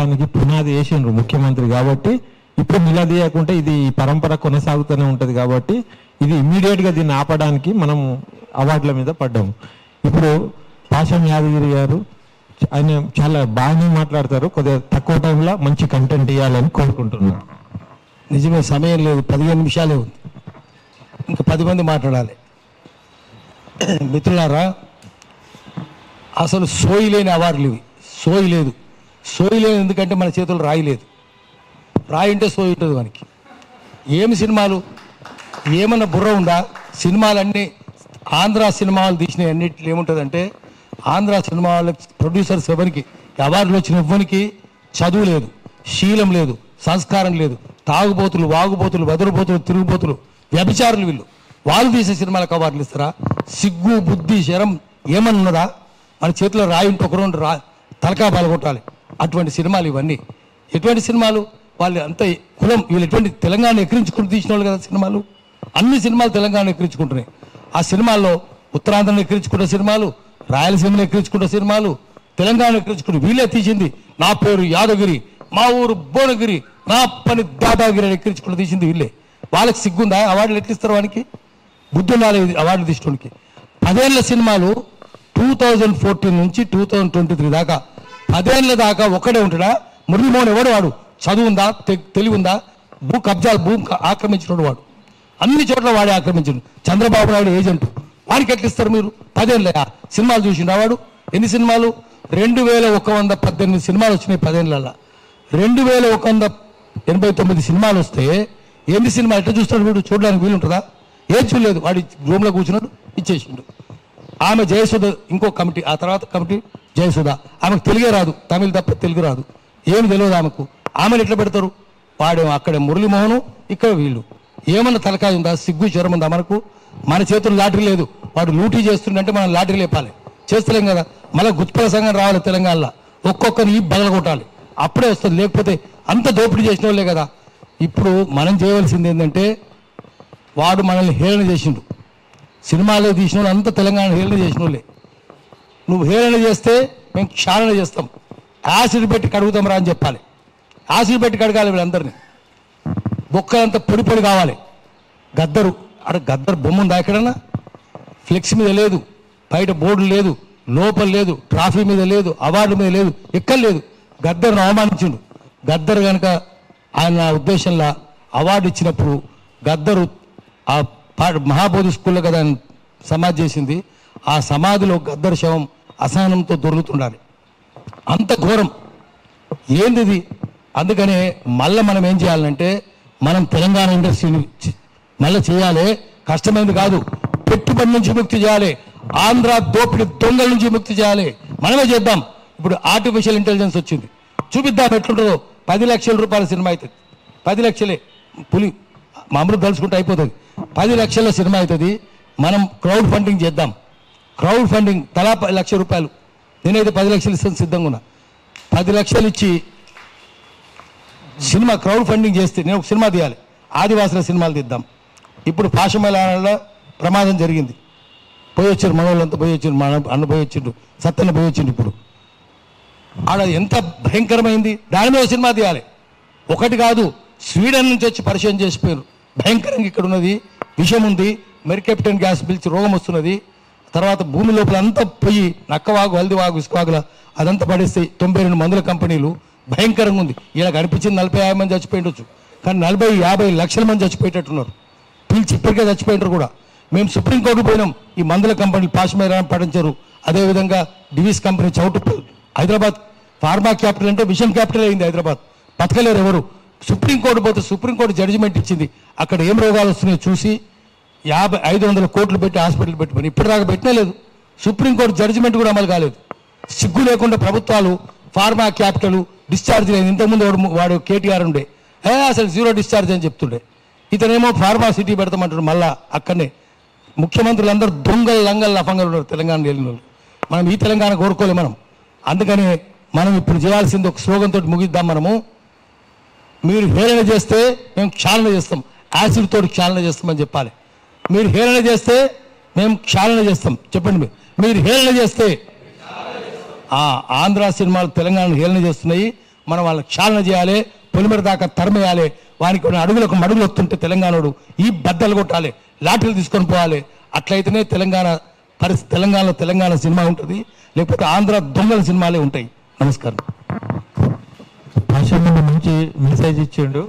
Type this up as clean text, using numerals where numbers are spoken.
దానికి పునాది వేసిండ్రు ముఖ్యమంత్రి. కాబట్టి ఇప్పుడు నిలదీయకుంటే ఇది పరంపర కొనసాగుతూనే ఉంటుంది. కాబట్టి ఇది ఇమ్మీడియట్గా దీన్ని ఆపడానికి మనం అవార్డుల మీద పడ్డాము. ఇప్పుడు పాషం యాదగిరి గారు ఆయన చాలా బాగానే మాట్లాడతారు. కొద్దిగా తక్కువ టైంలో మంచి కంటెంట్ ఇవ్వాలని కోరుకుంటున్నాను. నిజమే, సమయం లేదు, 15 నిమిషాలే ఉంది, ఇంకా 10 మంది మాట్లాడాలి. మిత్రులారా, అసలు సోయి లేని అవార్డులు ఇవి. సోయి లేదు, సోయి లేదు. ఎందుకంటే మన చేతులు రాయి లేదు. రాయి ఉంటే సోయి ఉంటుంది మనకి. ఏమి సినిమాలు, ఏమన్నా బుర్ర ఉందా? సినిమాలన్నీ ఆంధ్ర సినిమాలు తీసినవి అన్నింటిలో ఏముంటుందంటే, ఆంధ్ర సినిమా వాళ్ళకి ప్రొడ్యూసర్స్ ఎవరికి అవార్డులు వచ్చిన ఇవ్వనికి చదువు లేదు, శీలం లేదు, సంస్కారం లేదు. తాగుబోతులు, వాగుబోతులు, వదరుబోతులు, తిరుగుబోతులు, వ్యభిచారులు వీళ్ళు. వాళ్ళు తీసే సినిమాలకు అవార్డులు ఇస్తారా? సిగ్గు, బుద్ధి, శరం ఏమన్నా ఉన్నదా? మన చేతిలో రాయి ఉంటే ఒక రెండు తలకా పాల్గొట్టాలి. అటువంటి సినిమాలు ఇవన్నీ. ఎటువంటి సినిమాలు? వాళ్ళు అంత కులం, వీళ్ళు ఎటువంటి తెలంగాణ ఎక్కిరించుకుంటూ తీసిన వాళ్ళు కదా సినిమాలు. అన్ని సినిమాలు తెలంగాణ ఎక్కిరించుకుంటున్నాయి. ఆ సినిమాల్లో ఉత్తరాంధ్రను ఎక్కిరించుకున్న సినిమాలు, రాయలసీమను ఎక్కిరించుకున్న సినిమాలు, తెలంగాణ ఎక్కిరించుకుంటూ వీళ్ళే తీసింది. నా పేరు యాదగిరి, మా ఊరు భువనగిరి, నా పని దాదాగిరి ఎక్కిరించుకుంటూ తీసింది వీళ్ళే. వాళ్ళకి సిగ్గుందా? అవార్డులు ఎట్లిస్తారు వానికి? బుద్ధి ఉండాలి అవార్డులు తీసుకోవడానికి. 10 ఏళ్ల సినిమాలు 2014 నుంచి 2023 దాకా 10 ఏళ్ల దాకా ఒక్కడే ఉంటాడా? మురళీమోహన్ ఎవడు? వాడు చదువు ఉందా, తెలివి ఉందా? భూ కబ్జాలు, భూమి ఆక్రమించినోడు వాడు. అన్ని చోట్ల వాడే ఆక్రమించడు. చంద్రబాబు నాయుడు ఏజెంట్. వాడికి ఎట్లిస్తారు మీరు? 10 ఏళ్ళ సినిమాలు చూసిండా వాడు? ఎన్ని సినిమాలు? 2118 సినిమాలు వచ్చినాయి 10 ఏళ్ళ. 2189 సినిమాలు వస్తే ఎన్ని సినిమా ఎట్లా చూస్తాడు వీడు? చూడడానికి వీలుంటుందా? ఏం చూడలేదు. వాడి రూమ్లో కూర్చున్నాడు, ఇచ్చేసిండు. ఆమె జయసుధ, ఇంకో కమిటీ, ఆ తర్వాత కమిటీ జయసుధ. ఆమెకు తెలుగే రాదు, తమిళ తప్ప తెలుగు రాదు, ఏమి తెలియదు ఆమెకు. ఆమెను ఎట్లా పెడతారు? వాడు అక్కడ మురళీమోహను, ఇక్కడ వీళ్ళు. ఏమన్నా తలకాయ ఉందా? సిగ్గు జ్వరం ఉందా మనకు? మన చేతులు లాటరీ లేదు. వాడు లూటీ చేస్తుండంటే మనం లాటరీ లేపాలి. చేస్తలేం కదా. మళ్ళీ గుత్ప్రసంగం రావాలి తెలంగాణలో. ఒక్కొక్కరిని ఈ బగల కొట్టాలి, అప్పుడే వస్తుంది. లేకపోతే అంత దోపిడీ చేసిన వాళ్ళే కదా. ఇప్పుడు మనం చేయవలసింది ఏంటంటే, వాడు మనల్ని హేళన చేసిండు. సినిమాలో తీసిన వాళ్ళు అంతా తెలంగాణ హేళన చేసిన వాళ్ళే. నువ్వు హేళన చేస్తే మేము క్షాళన చేస్తాం, యాసిడ్ పెట్టి కడుగుతాం రా అని చెప్పాలి. యాసిడ్ పెట్టి కడగాలి వీళ్ళందరినీ. బొక్కలంతా పొడి పొడి కావాలి. గద్దరు, అక్కడ గద్దరు బొమ్మ ఉందా ఎక్కడన్నా? ఫ్లెక్స్ మీద లేదు, బయట బోర్డు లేదు, లోపల లేదు, ట్రాఫీ మీద లేదు, అవార్డు మీద లేదు, ఎక్కడ లేదు. గద్దరును అవమానించిండు. గద్దరు కనుక ఆయన ఉద్దేశంలో అవార్డు ఇచ్చినప్పుడు, గద్దరు ఆ మహాబోధి స్కూల్లో కదా ఆయన సమాధి చేసింది, ఆ సమాధిలో గద్దరు శవం అసహనంతో దొరుకుతుండాలి. అంత ఘోరం ఏంది? అందుకనే మళ్ళీ మనం ఏం చేయాలంటే, మనం తెలంగాణ ఇండస్ట్రీని మళ్ళీ చేయాలి. కష్టమైంది కాదు. పెట్టుబడి నుంచి ముక్తి చేయాలి. ఆంధ్ర దోపిడి దొంగల నుంచి ముక్తి చేయాలి. మనమే చేద్దాం. ఇప్పుడు ఆర్టిఫిషియల్ ఇంటెలిజెన్స్ వచ్చింది, చూపిద్దాం ఎట్లుంటుందో. 10 లక్షల రూపాయల సినిమా అవుతుంది. 10 లక్షలే పులి మామూలు తలుచుకుంటే అయిపోతుంది. 10 లక్షల సినిమా అవుతుంది. మనం క్రౌడ్ ఫండింగ్ చేద్దాం. క్రౌడ్ ఫండింగ్ తలా 10 లక్షల రూపాయలు. నేనైతే 10 లక్షలు ఇస్తాను సిద్ధంగా ఉన్నా. 10 లక్షలు ఇచ్చి సినిమా క్రౌడ్ ఫండింగ్ చేస్తే నేను ఒక సినిమా తీయాలి. ఆదివాసుల సినిమాలు తీద్దాం. ఇప్పుడు పాషమేళలో ప్రమాదం జరిగింది. పోయి వచ్చారు మనోళ్ళంతా, పోయి వచ్చారు, మన అన్న పోయి వచ్చిండు, సత్తన్న పోయి వచ్చిండు. ఇప్పుడు ఆడ ఎంత భయంకరమైంది. దాని మీద సినిమా తీయాలి. ఒకటి కాదు, స్వీడన్ నుంచి వచ్చి పరిచయం చేసిపోయారు. భయంకరంగా ఇక్కడ ఉన్నది, విషం ఉంది, మెరికెప్టెన్ గ్యాస్ పిలిచి రోగం వస్తున్నది. తర్వాత భూమి లోపల అంతా పోయి నక్కవాగు, హల్దివాగు, ఇసుకవాగుల అదంతా పడేస్తే 92 మందుల కంపెనీలు. భయంకరంగా ఉంది. ఇలా కనిపించింది 40-50 మంది చచ్చిపోయిండొచ్చు, కానీ 40-50 లక్షల మంది చచ్చిపోయేటట్టున్నారు. పిలిచి ఇప్పటికే చచ్చిపోయినారు కూడా. మేము సుప్రీంకోర్టు పోయినాం. ఈ మందుల కంపెనీలు పాష్మేరా పడించారు. అదేవిధంగా డివిస్ కంపెనీ చౌటు, హైదరాబాద్ ఫార్మా క్యాపిటల్ అంటే విషం క్యాపిటల్ అయింది హైదరాబాద్. బతకలేరు ఎవరు. సుప్రీంకోర్టు పోతే సుప్రీంకోర్టు జడ్జిమెంట్ ఇచ్చింది. అక్కడ ఏం రోగాలు వస్తున్నాయో చూసి 500 కోట్లు పెట్టి హాస్పిటల్ పెట్టుకుని ఇప్పటిదాకా పెట్టినా లేదు. సుప్రీంకోర్టు జడ్జిమెంట్ కూడా అమలు కాలేదు. సిగ్గు లేకుండా ప్రభుత్వాలు ఫార్మా క్యాపిటల్ డిశ్చార్జ్ లేదు. ఇంతకుముందు వాడు కేటీఆర్ ఉండే, అసలు 0 డిశ్చార్జ్ అని చెప్తుండే. ఇతనేమో ఫార్మా సిటీ పెడతామంటాడు. మళ్ళా అక్కడనే ముఖ్యమంత్రులు అందరూ దొంగలు, లంగలు, లఫంగలు ఉన్నారు తెలంగాణ వెళ్ళిన వాళ్ళు. మనం ఈ తెలంగాణ కోరుకోలే మనం. అందుకని మనం ఇప్పుడు చేయాల్సింది ఒక స్లోగన్ తోటి ముగిద్దాం. మనము, మీరు హేళన చేస్తే మేము క్షాళన చేస్తాం, యాసిడ్ తోటి క్షాళన చేస్తామని చెప్పాలి. మీరు హేళన చేస్తే మేము క్షాళన చేస్తాం. చెప్పండి, మీరు హేళన చేస్తే. ఆంధ్ర సినిమాలు తెలంగాణ హేళన చేస్తున్నాయి. మనం వాళ్ళకి క్షాళన చేయాలి, పొలిమేర దాకా తరిమేయాలి. వానికి కొన్ని అడుగులకు మడుగులు వస్తుంటే తెలంగాణోడు ఈ బద్దలు కొట్టాలి, లాఠీలు తీసుకొని పోవాలి. అట్లయితేనే తెలంగాణలో తెలంగాణ సినిమా ఉంటుంది, లేకపోతే ఆంధ్ర దొంగల సినిమాలే ఉంటాయి. నమస్కారం. భాష మంచి మెసేజ్ ఇచ్చిండు.